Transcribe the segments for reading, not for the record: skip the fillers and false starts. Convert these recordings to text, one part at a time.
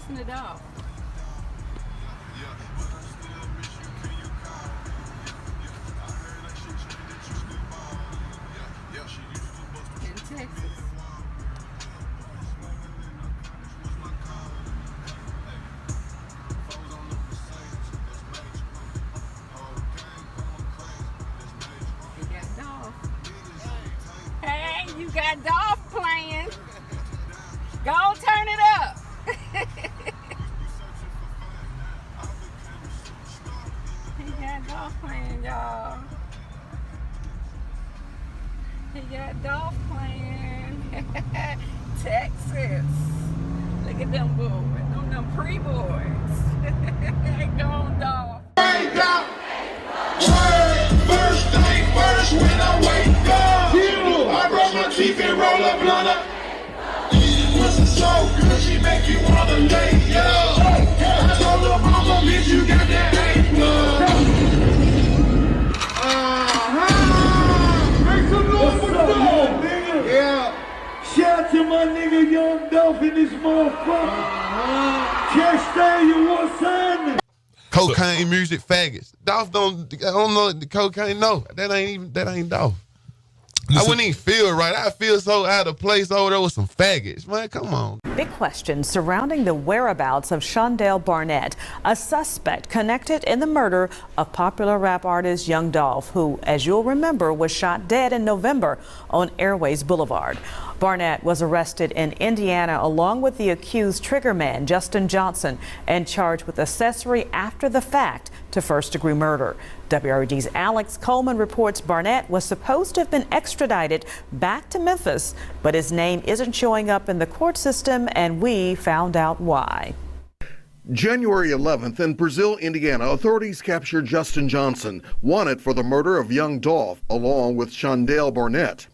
Listen to Dolph. In Texas. You got Dolph. Hey, you got Dolph playing. Go turn it up. He got Dolph playing, y'all. He got Dolph playing. Texas. Look at them boys. Them pre-boys. Go on, Dolph. Wake up! First thing first when I wake up, I brush my teeth and roll a blunt up. Pussy so good she make you wanna lay up. I told her mama, bitch, you got that A blood. Make some noise for Dolph, nigga. Yeah. Shout out to my nigga Young Dolph in this motherfucker. Can't stay, you want son? Cocaine music faggots. Dolph I don't know the cocaine. No, that ain't Dolph. I wouldn't even feel right. I feel so out of place over there with some faggots. Man, come on. Big questions surrounding the whereabouts of Shondell Barnett, a suspect connected in the murder of popular rap artist Young Dolph, who, as you'll remember, was shot dead in November on Airways Boulevard. Barnett was arrested in Indiana along with the accused triggerman, Justin Johnson, and charged with accessory after the fact to first-degree murder. WREG's Alex Coleman reports Barnett was supposed to have been extradited back to Memphis, but his name isn't showing up in the court system, and we found out why. January 11th in Brazil, Indiana, authorities captured Justin Johnson, wanted for the murder of young Dolph, along with Shondell Barnett.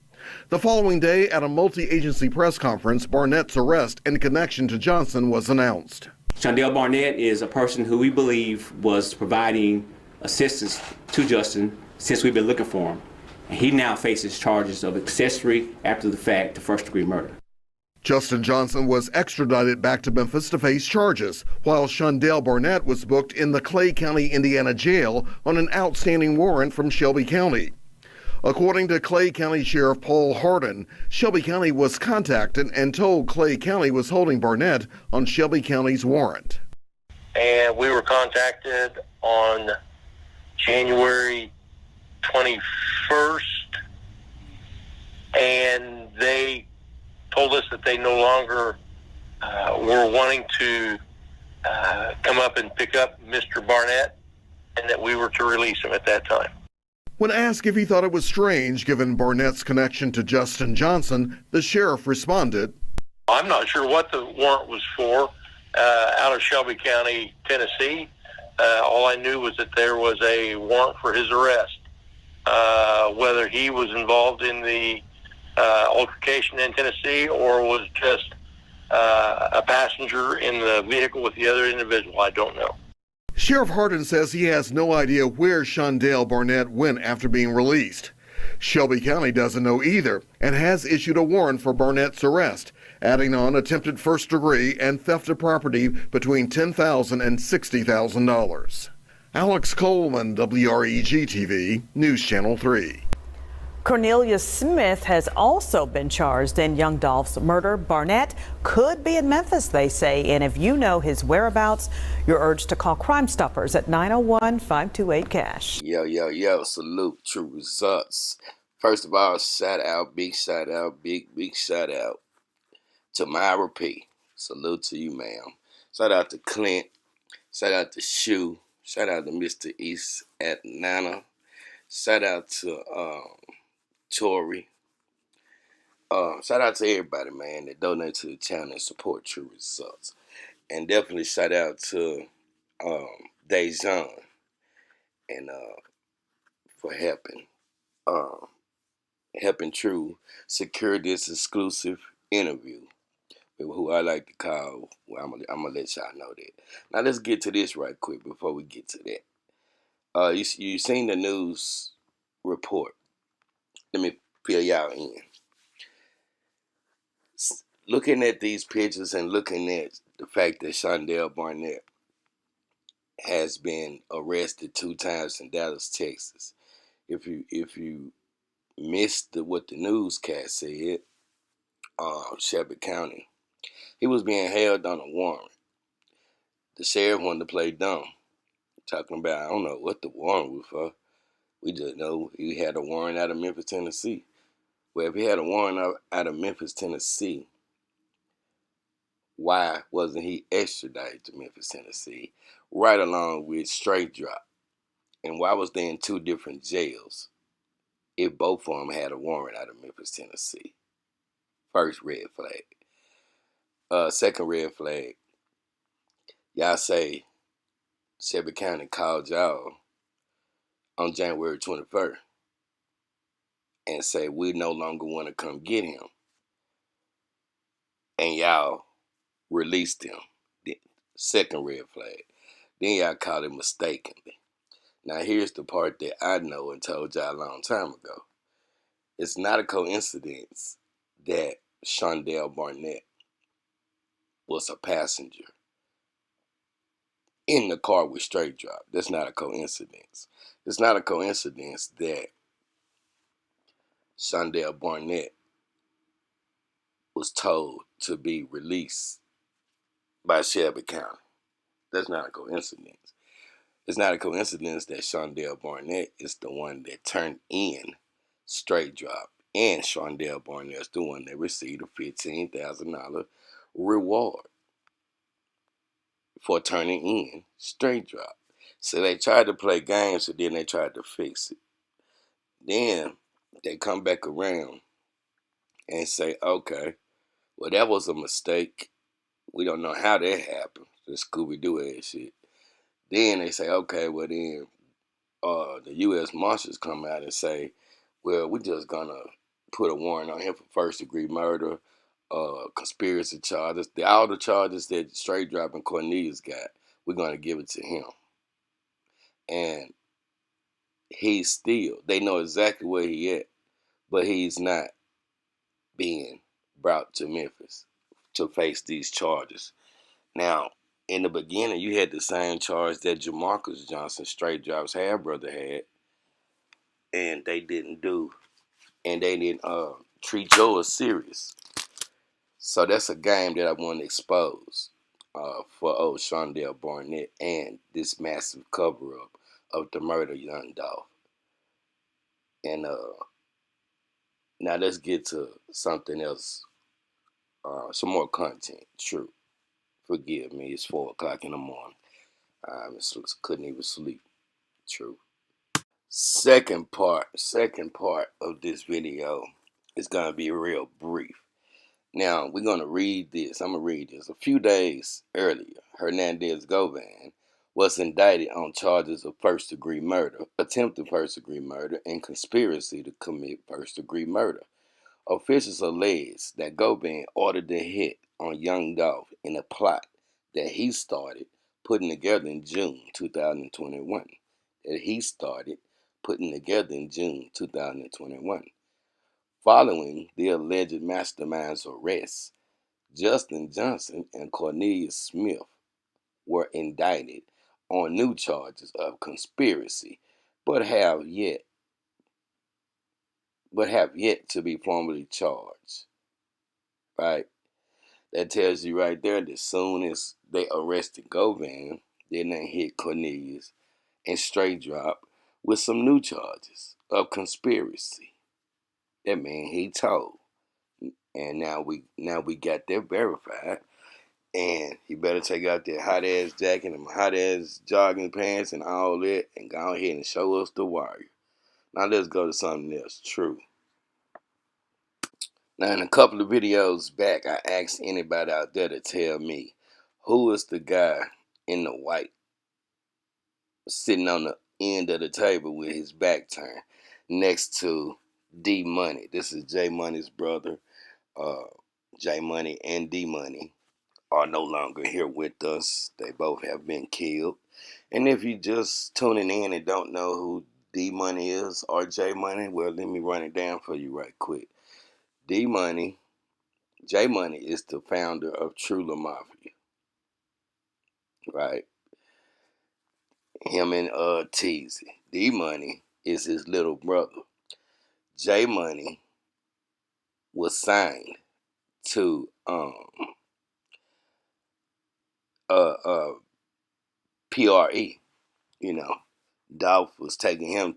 The following day, at a multi-agency press conference, Barnett's arrest in connection to Johnson was announced. Shondell Barnett is a person who we believe was providing assistance to Justin since we've been looking for him. And he now faces charges of accessory after the fact to first-degree murder. Justin Johnson was extradited back to Memphis to face charges, while Shondell Barnett was booked in the Clay County, Indiana jail on an outstanding warrant from Shelby County. According to Clay County Sheriff Paul Hardin, Shelby County was contacted and told Clay County was holding Barnett on Shelby County's warrant. And we were contacted on January 21st, and they told us that they no longer were wanting to come up and pick up Mr. Barnett, and that we were to release him at that time. When asked if he thought it was strange given Barnett's connection to Justin Johnson, the sheriff responded, I'm not sure what the warrant was for out of Shelby County, Tennessee. All I knew was that there was a warrant for his arrest. Whether he was involved in the altercation in Tennessee or was just a passenger in the vehicle with the other individual, I don't know. Sheriff Hardin says he has no idea where Shondell Barnett went after being released. Shelby County doesn't know either and has issued a warrant for Barnett's arrest, adding on attempted first degree and theft of property between $10,000 and $60,000. Alex Coleman, WREG-TV, News Channel 3. Cornelius Smith has also been charged in Young Dolph's murder. Barnett could be in Memphis, they say, and if you know his whereabouts, you're urged to call Crime Stoppers at 901-528-CASH. Yo, salute, True Results. First of all, big shout out to Myra P. Salute to you, ma'am. Shout out to Clint. Shout out to Shu. Shout out to Mr. East Atlanta. Shout out to Tori. Shout out to everybody, man, that donate to the channel and support True Results. And definitely shout out to Dejan and for helping True secure this exclusive interview with who I like to call, well, I'm gonna let y'all know that. Now let's get to this right quick before we get to that. You seen the news report. Let me fill y'all in. looking at these pictures and looking at the fact that Shondell Barnett has been arrested 2 times in Dallas, Texas. If you missed what the newscast said, Shelby County, he was being held on a warrant. The sheriff wanted to play dumb, talking about, I don't know what the warrant was for. We just know he had a warrant out of Memphis, Tennessee. Well, if he had a warrant out of Memphis, Tennessee, why wasn't he extradited to Memphis, Tennessee, right along with Straight Drop? And why was they in 2 different jails if both of them had a warrant out of Memphis, Tennessee? First red flag. Second red flag. Y'all say Shelby County called y'all on January 21st and say we no longer want to come get him. And y'all released him. The second red flag. Then y'all called it mistakenly. Now here's the part that I know and told y'all a long time ago. It's not a coincidence that Shondell Barnett was a passenger in the car with Straight Drop. That's not a coincidence. It's not a coincidence that Shondell Barnett was told to be released by Shelby County. That's not a coincidence. It's not a coincidence that Shondell Barnett is the one that turned in Straight Drop, and Shondell Barnett's the one that received a $15,000 reward for turning in Straight Drop. So they tried to play games, and then they tried to fix it. Then they come back around and say, okay, well, that was a mistake. We don't know how that happened. The Scooby-Doo ass shit. Then they say, okay, well then the U.S. Marshals come out and say, well, we're just gonna put a warrant on him for first-degree murder, conspiracy charges, all the charges that Straight Drop and Cornelius got. We're gonna give it to him, and they know exactly where he at, but he's not being brought to Memphis to face these charges. Now, in the beginning, you had the same charge that Jamarcus Johnson, Straight Drop's half brother, had, and they didn't treat Joe as serious. So that's a game that I want to expose for old Shondell Barnett and this massive cover-up of the murder of young Dolph. And now let's get to something else, some more content. True. Forgive me, it's 4 o'clock in the morning. I couldn't even sleep. True. Second part of this video is going to be real brief. Now, we're going to read this. I'm going to read this. A few days earlier, Hernandez Govan was indicted on charges of first-degree murder, attempted first-degree murder, and conspiracy to commit first-degree murder. Officials allege that Govan ordered the hit on young Dolph in a plot that he started putting together in June 2021. Following the alleged mastermind's arrest, Justin Johnson and Cornelius Smith were indicted on new charges of conspiracy, but have yet to be formally charged. Right? That tells you right there that as soon as they arrested Govan, then they hit Cornelius and Straight Drop with some new charges of conspiracy. That man he told. And now we got that verified. And he better take out that hot ass jacket and hot ass jogging pants and all that and go ahead and show us the wire. Now let's go to something else. True. Now in a couple of videos back, I asked anybody out there to tell me who is the guy in the white sitting on the end of the table with his back turned next to D Money. This is J Money's brother. J Money and D Money are no longer here with us. They both have been killed. And if you just tuning in and don't know who D Money is or J Money, well, let me run it down for you right quick. D Money J Money is the founder of TRUUUUUUU Mafia, right? Him and Teezy. D Money is his little brother. J Money was signed to PRE. You know, Dolph was taking him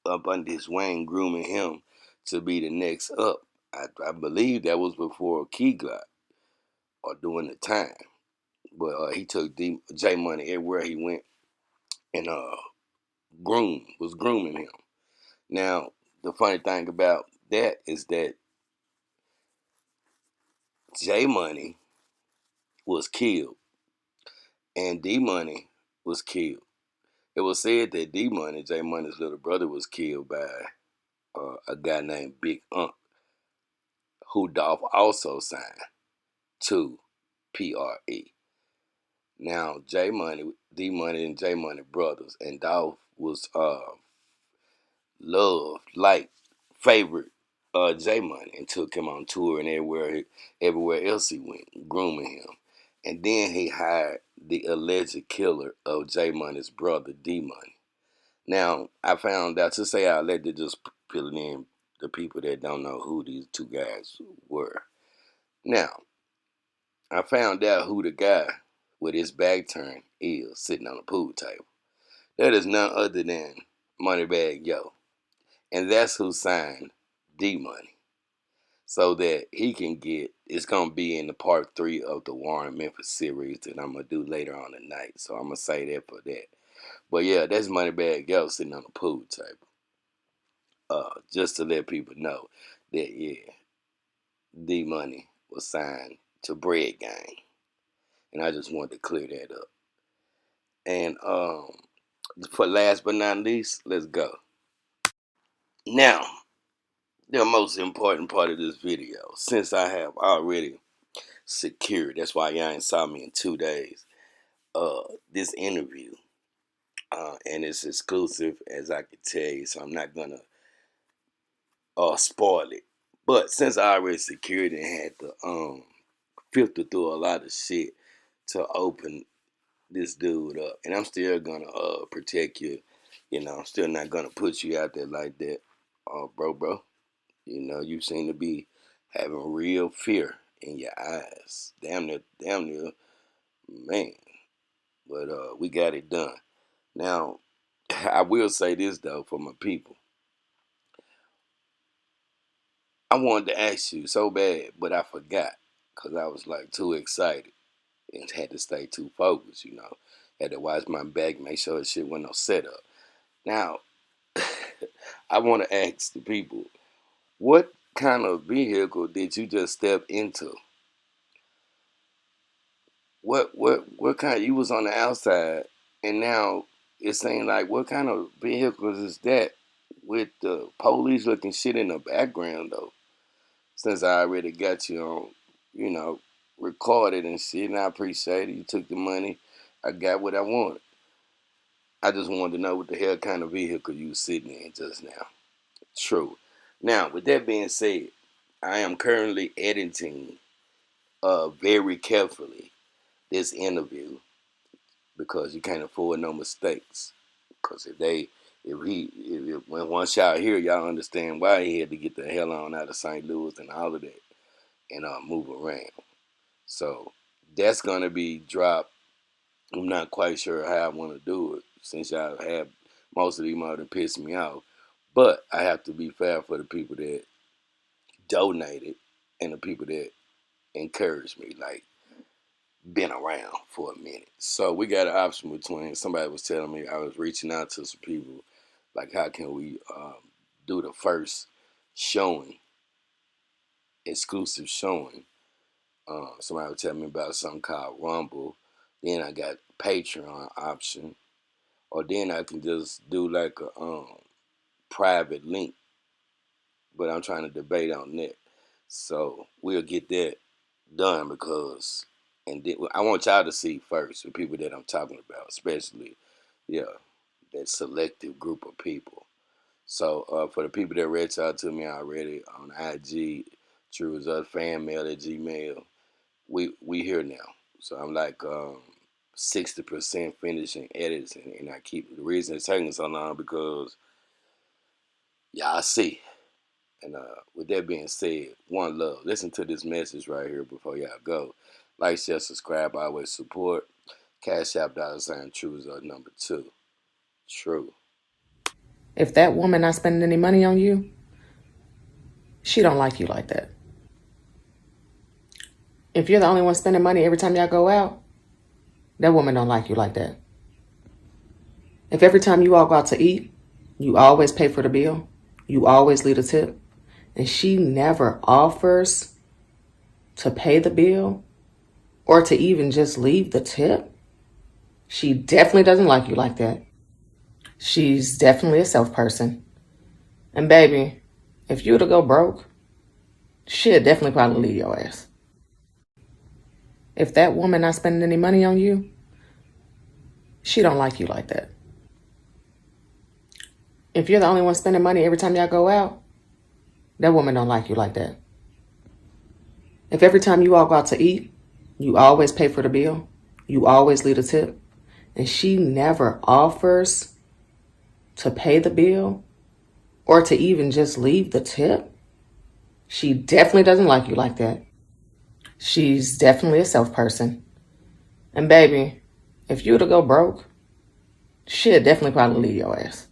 up under his wing, grooming him to be the next up. I believe that was before Key Glock or during the time. But he took J Money everywhere he went and was grooming him. Now, the funny thing about that is that J Money was killed and D Money was killed. It was said that D Money, J Money's little brother, was killed by a guy named Big Unc, who Dolph also signed to PRE. Now, J Money, D Money, and J Money brothers, and Dolph was loved, liked, favorite J Money, and took him on tour and everywhere else he went, grooming him. And then he hired the alleged killer of J Money's brother, D Money. Now, I found out, to say I let it just fill it in the people that don't know who these two guys were. Now, I found out who the guy with his back turned is sitting on the pool table. That is none other than Moneybagg Yo. And that's who signed D Money. So that he can get, it's going to be in the part 3 of the Warren Memphis series that I'm going to do later on tonight. So I'm going to say that for that. But yeah, that's Moneybagg Yo sitting on the pool table. Just to let people know that, yeah, D Money was signed to Bread Gang. And I just wanted to clear that up. And for last but not least, let's go. Now, the most important part of this video, since I have already secured, that's why y'all ain't saw me in 2 days, this interview. And it's exclusive, as I can tell you, so I'm not gonna spoil it. But since I already secured it and had to filter through a lot of shit to open this dude up, and I'm still gonna protect you. You know, I'm still not gonna put you out there like that, bro. You know, you seem to be having real fear in your eyes. Damn near, man. But we got it done. Now, I will say this though, for my people. I wanted to ask you so bad, but I forgot because I was like too excited and had to stay too focused, you know. Had to watch my back, make sure shit wasn't no setup. Now, I want to ask the people, what kind of vehicle did you just step into? What kind? You was on the outside, and now it seems like what kind of vehicles is that with the police looking shit in the background though? Since I already got you on, you know, recorded and shit, and I appreciate it. You took the money. I got what I wanted. I just wanted to know what the hell kind of vehicle you was sitting in just now. True. Now, with that being said, I am currently editing very carefully this interview because you can't afford no mistakes. Because when once y'all hear, y'all understand why he had to get the hell on out of St. Louis and all of that and move around. So that's gonna be dropped. I'm not quite sure how I want to do it since y'all have most of these more than piss me off. But I have to be fair for the people that donated and the people that encouraged me, like been around for a minute. So we got an option between, somebody was telling me, I was reaching out to some people, like how can we do the first showing, exclusive showing. Somebody was telling me about something called Rumble. Then I got Patreon option. Or then I can just do like a private link. But I'm trying to debate on that. So we'll get that done because, and then, I want y'all to see first the people that I'm talking about, especially, yeah, that selective group of people. So for the people that reached out to me already on IG, TRUUUUUU@gmail. We here now. So I'm like 60% finishing edits, and I keep the reason it's taking so long because y'all see. And with that being said, one love. Listen to this message right here before y'all go. Like, share, subscribe, always support. Cash App $TRUUUUUU number 2. True. If that woman not spending any money on you, she don't like you like that. If you're the only one spending money every time y'all go out, that woman don't like you like that. If every time you all go out to eat, you always pay for the bill, you always leave a tip, and she never offers to pay the bill or to even just leave the tip, she definitely doesn't like you like that. She's definitely a self person. And baby, if you were to go broke, she'll definitely probably leave your ass. If that woman not spending any money on you, she don't like you like that. If you're the only one spending money every time y'all go out, that woman don't like you like that. If every time you all go out to eat, you always pay for the bill, you always leave a tip, and she never offers to pay the bill or to even just leave the tip, she definitely doesn't like you like that. She's definitely a self person. And baby, if you were to go broke, she'll definitely probably leave your ass.